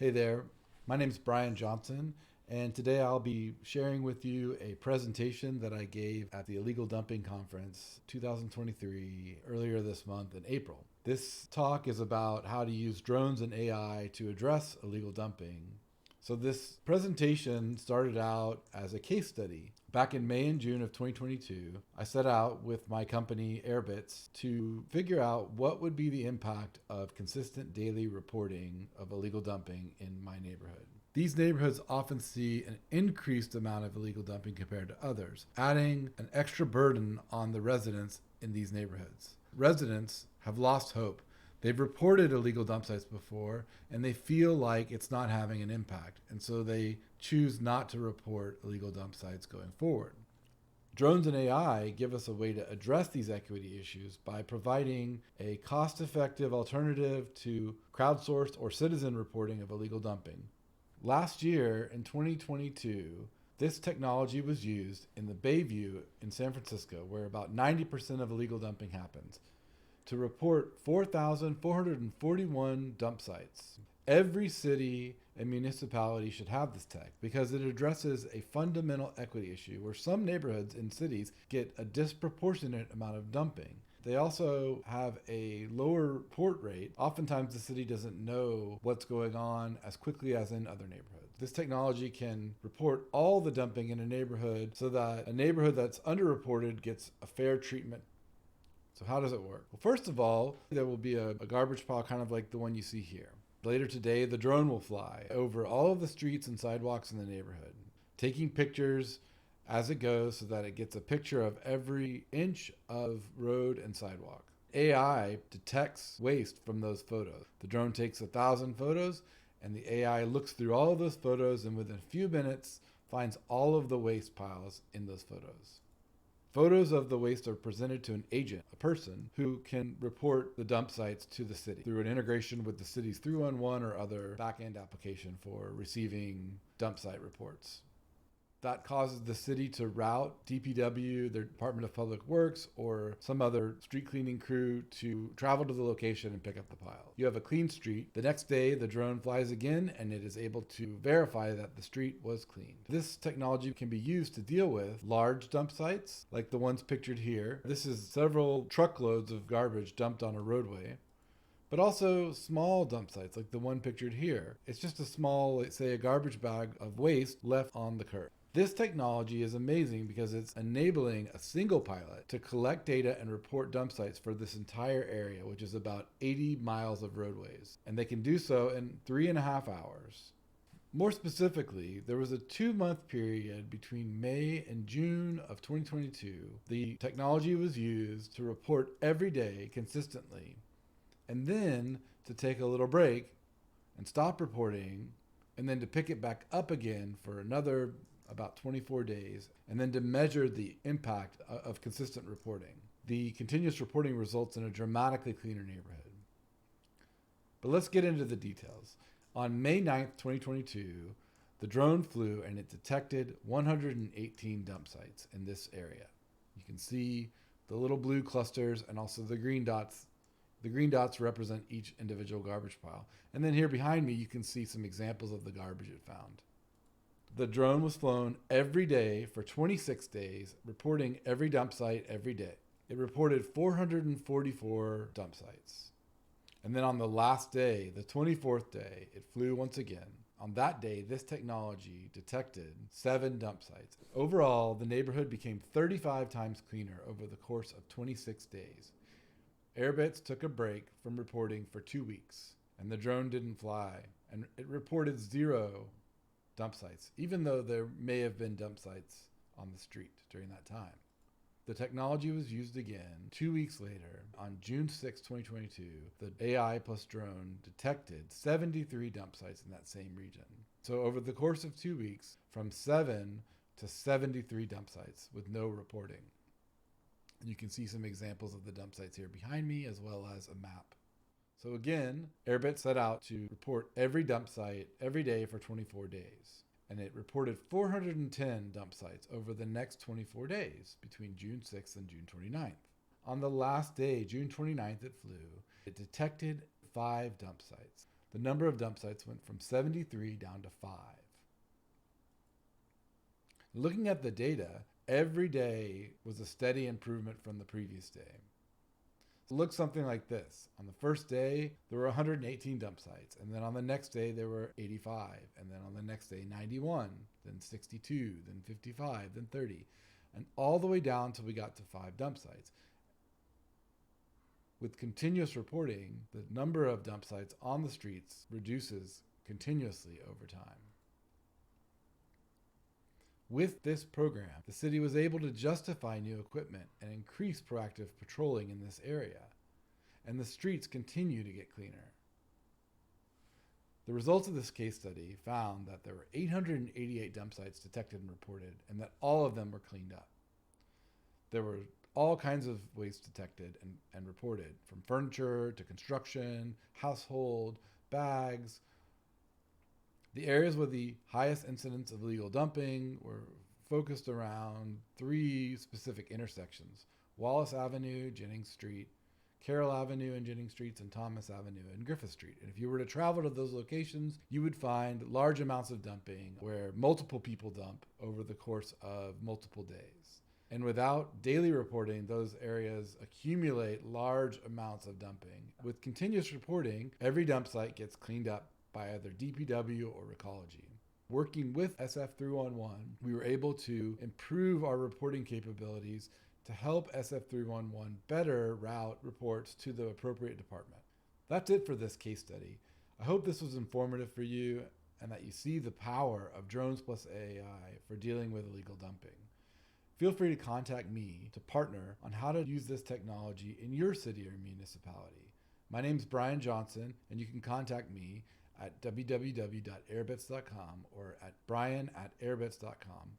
Hey there, my name is Brian Johnson, and today I'll be sharing with you a presentation that I gave at the Illegal Dumping Conference 2023 earlier this month in April. This talk is about how to use drones and AI to address illegal dumping. So this presentation started out as a case study. Back in May and June of 2022, I set out with my company Airbits to figure out what would be the impact of consistent daily reporting of illegal dumping in my neighborhood. These neighborhoods often see an increased amount of illegal dumping compared to others, adding an extra burden on the residents in these neighborhoods. Residents have lost hope. They've reported illegal dump sites before, and they feel like it's not having an impact, and so they choose not to report illegal dump sites going forward. Drones and AI give us a way to address these equity issues by providing a cost-effective alternative to crowdsourced or citizen reporting of illegal dumping. Last year, in 2022, this technology was used in the Bayview in San Francisco, where about 90% of illegal dumping happens, to report 4,441 dump sites. Every city and municipality should have this tech because it addresses a fundamental equity issue where some neighborhoods in cities get a disproportionate amount of dumping. They also have a lower report rate. Oftentimes the city doesn't know what's going on as quickly as in other neighborhoods. This technology can report all the dumping in a neighborhood so that a neighborhood that's underreported gets a fair treatment. So how does it work? Well, first of all, there will be a garbage pile kind of like the one you see here. Later today, the drone will fly over all of the streets and sidewalks in the neighborhood, taking pictures as it goes so that it gets a picture of every inch of road and sidewalk. AI detects waste from those photos. The drone takes 1,000 photos and the AI looks through all of those photos and within a few minutes finds all of the waste piles in those photos. Photos of the waste are presented to an agent, a person, who can report the dump sites to the city through an integration with the city's 311 or other back-end application for receiving dump site reports. That causes the city to route DPW, their Department of Public Works, or some other street cleaning crew to travel to the location and pick up the pile. You have a clean street. The next day, the drone flies again, and it is able to verify that the street was cleaned. This technology can be used to deal with large dump sites, like the ones pictured here. This is several truckloads of garbage dumped on a roadway. But also small dump sites, like the one pictured here. It's just a small, let's say, a garbage bag of waste left on the curb. This technology is amazing because it's enabling a single pilot to collect data and report dump sites for this entire area, which is about 80 miles of roadways. And they can do so in 3.5 hours. More specifically, there was a 2-month period between May and June of 2022. The technology was used to report every day consistently, and then to take a little break and stop reporting, and then to pick it back up again for another about 24 days, and then to measure the impact of consistent reporting. The continuous reporting results in a dramatically cleaner neighborhood. But let's get into the details. On May 9th, 2022, the drone flew and it detected 118 dump sites in this area. You can see the little blue clusters and also the green dots. The green dots represent each individual garbage pile. And then here behind me, you can see some examples of the garbage it found. The drone was flown every day for 26 days, reporting every dump site every day. It reported 444 dump sites. And then on the last day, the 24th day, it flew once again. On that day, this technology detected 7 dump sites. Overall, the neighborhood became 35 times cleaner over the course of 26 days. Airbits took a break from reporting for 2 weeks, and the drone didn't fly, and it reported 0 dump sites, even though there may have been dump sites on the street during that time. The technology was used again 2 weeks later. On June 6, 2022, the AI plus drone detected 73 dump sites in that same region. So over the course of 2 weeks, from 7 to 73 dump sites with no reporting. You can see some examples of the dump sites here behind me, as well as a map. So again, Airbit set out to report every dump site every day for 24 days. And it reported 410 dump sites over the next 24 days between June 6th and June 29th. On the last day, June 29th, it flew. It detected 5 dump sites. the number of dump sites went from 73 down to 5. Looking at the data, every day was a steady improvement from the previous day. So it looked something like this. On the first day, there were 118 dump sites, and then on the next day, there were 85, and then on the next day, 91, then 62, then 55, then 30, and all the way down until we got to 5 dump sites. With continuous reporting, the number of dump sites on the streets reduces continuously over time. With this program, the city was able to justify new equipment and increase proactive patrolling in this area, and the streets continue to get cleaner. The results of this case study found that there were 888 dump sites detected and reported, and that all of them were cleaned up. There were all kinds of waste detected and reported, from furniture to construction, household, bags. The areas with the highest incidence of illegal dumping were focused around 3 specific intersections: Wallace Avenue, Jennings Street, Carroll Avenue and Jennings Streets, and Thomas Avenue and Griffith Street. And if you were to travel to those locations, you would find large amounts of dumping where multiple people dump over the course of multiple days. And without daily reporting, those areas accumulate large amounts of dumping. With continuous reporting, every dump site gets cleaned up by either DPW or Recology. Working with SF311, we were able to improve our reporting capabilities to help SF311 better route reports to the appropriate department. That's it for this case study. I hope this was informative for you and that you see the power of drones plus AI for dealing with illegal dumping. Feel free to contact me to partner on how to use this technology in your city or municipality. My name is Brian Johnson, and you can contact me at www.airbits.com or at brian@airbits.com.